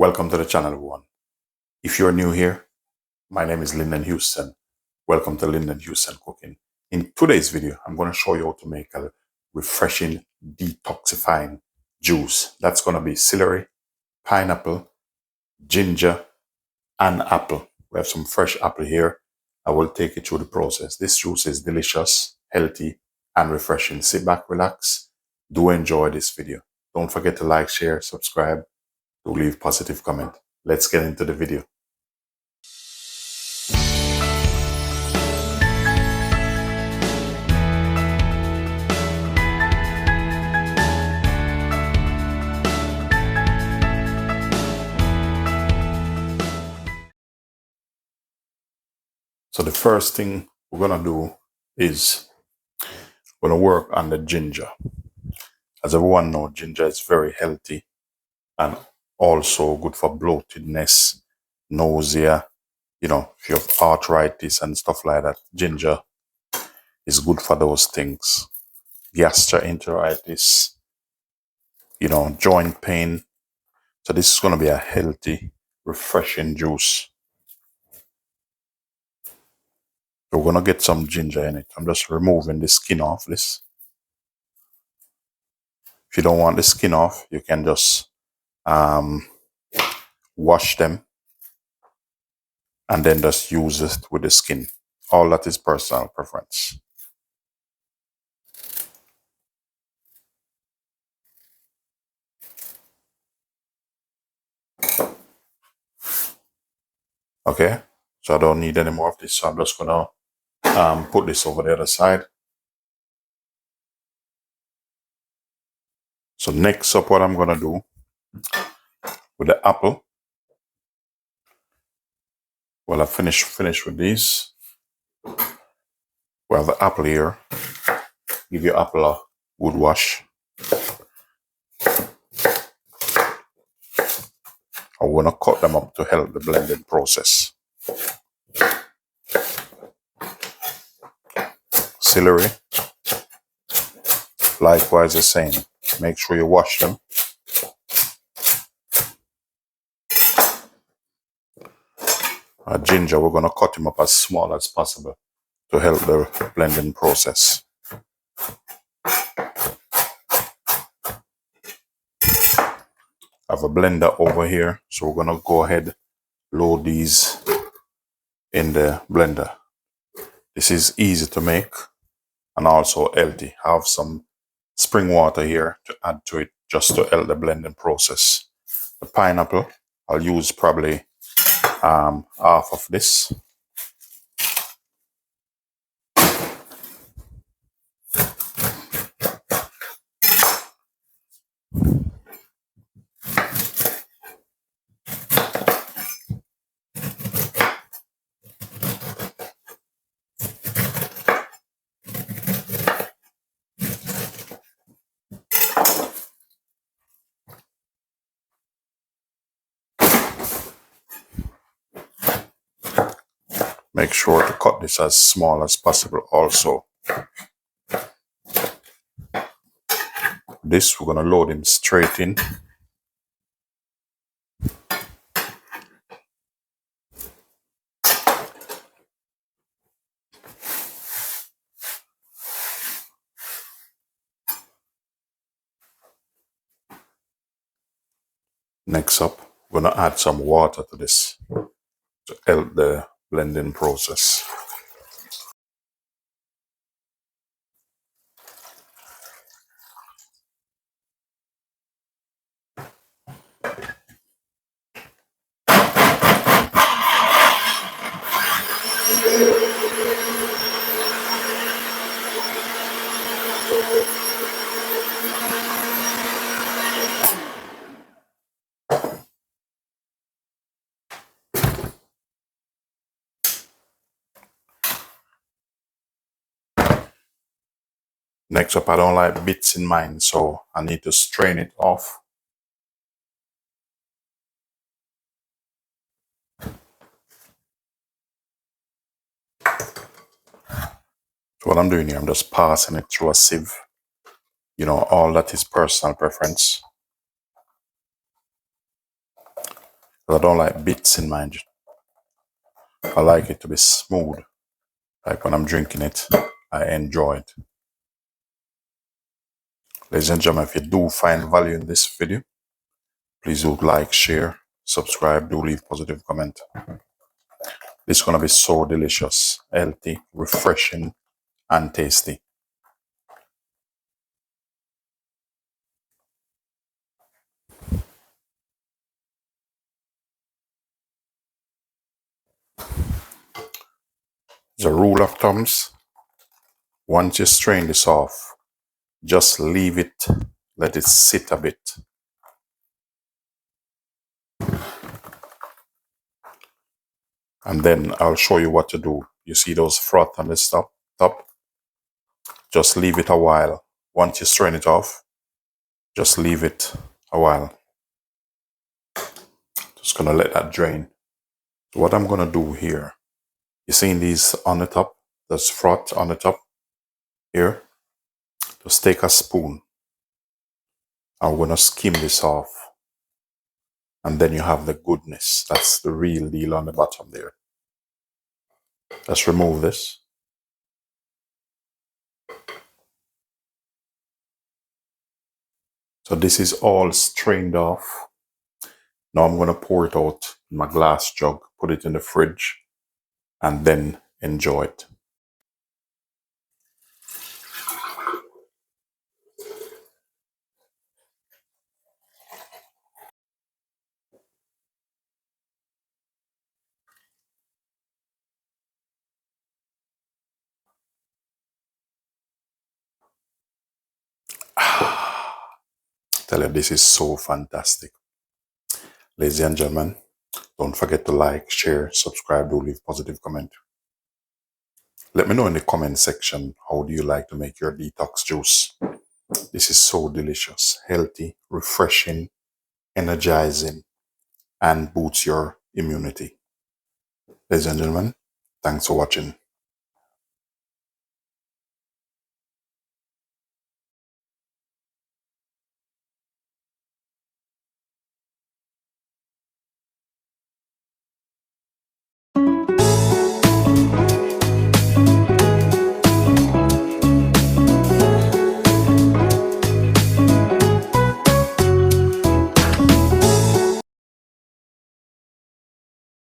Welcome to the channel, everyone. If you're new here, my name is Lyndon Houston. Welcome to Lyndon Houston Cooking. In today's video, I'm going to show you how to make a refreshing, detoxifying juice. That's going to be celery, pineapple, ginger, and apple. We have some fresh apple here. I will take you through the process. This juice is delicious, healthy, and refreshing. Sit back, relax. Do enjoy this video. Don't forget to like, share, subscribe. Do leave positive comment. Let's get into the video. So the first thing we're gonna do is we're gonna work on the ginger. As everyone knows, ginger is very healthy and also good for bloatedness, nausea. You know, if you have arthritis and stuff like that, ginger is good for those things. Gastroenteritis, joint pain. So this is gonna be a healthy, refreshing juice. So we're gonna get some ginger in it. I'm just removing the skin off this. If you don't want the skin off, you can just wash them and then just use it with the skin. All that is personal preference. Okay, so I don't need any more of this, so I'm just gonna put this over the other side. So next up, what I'm gonna do with the apple, well, I finished with these. We have the apple here. Give your apple a good wash. I'm gonna cut them up to help the blending process. Celery, likewise the same. Make sure you wash them. Ginger, we're gonna cut them up as small as possible to help the blending process. I have a blender over here, so we're gonna go ahead, load these in the blender. This is easy to make and also healthy. I have some spring water here to add to it just to help the blending process. The pineapple, I'll use probably half of this. Make sure to cut this as small as possible also. This, we're going to load him straight in. Next up, we're going to add some water to this to help the blending process. Next up, I don't like bits in mine, so I need to strain it off. So what I'm doing here, I'm just passing it through a sieve. All that is personal preference. But I don't like bits in mine. I like it to be smooth. Like when I'm drinking it, I enjoy it. Ladies and gentlemen, if you do find value in this video, please do like, share, subscribe, do leave positive comment. This is going to be so delicious, healthy, refreshing, and tasty. The rule of thumbs, once you strain this off, just leave it, let it sit a bit. And then I'll show you what to do. You see those froth on the top? Just leave it a while. Once you strain it off, just leave it a while. Just gonna let that drain. So what I'm gonna do here, you seeing these on the top? There's froth on the top here. Just take a spoon. I'm gonna skim this off. And then you have the goodness. That's the real deal on the bottom there. Let's remove this. So this is all strained off. Now I'm going to pour it out in my glass jug, put it in the fridge, and then enjoy it. Tell you, this is so fantastic. Ladies and gentlemen, don't forget to like, share, subscribe, do leave positive comment. Let me know in the comment section, how do you like to make your detox juice? This is so delicious, healthy, refreshing, energizing, and boosts your immunity. Ladies and gentlemen, thanks for watching.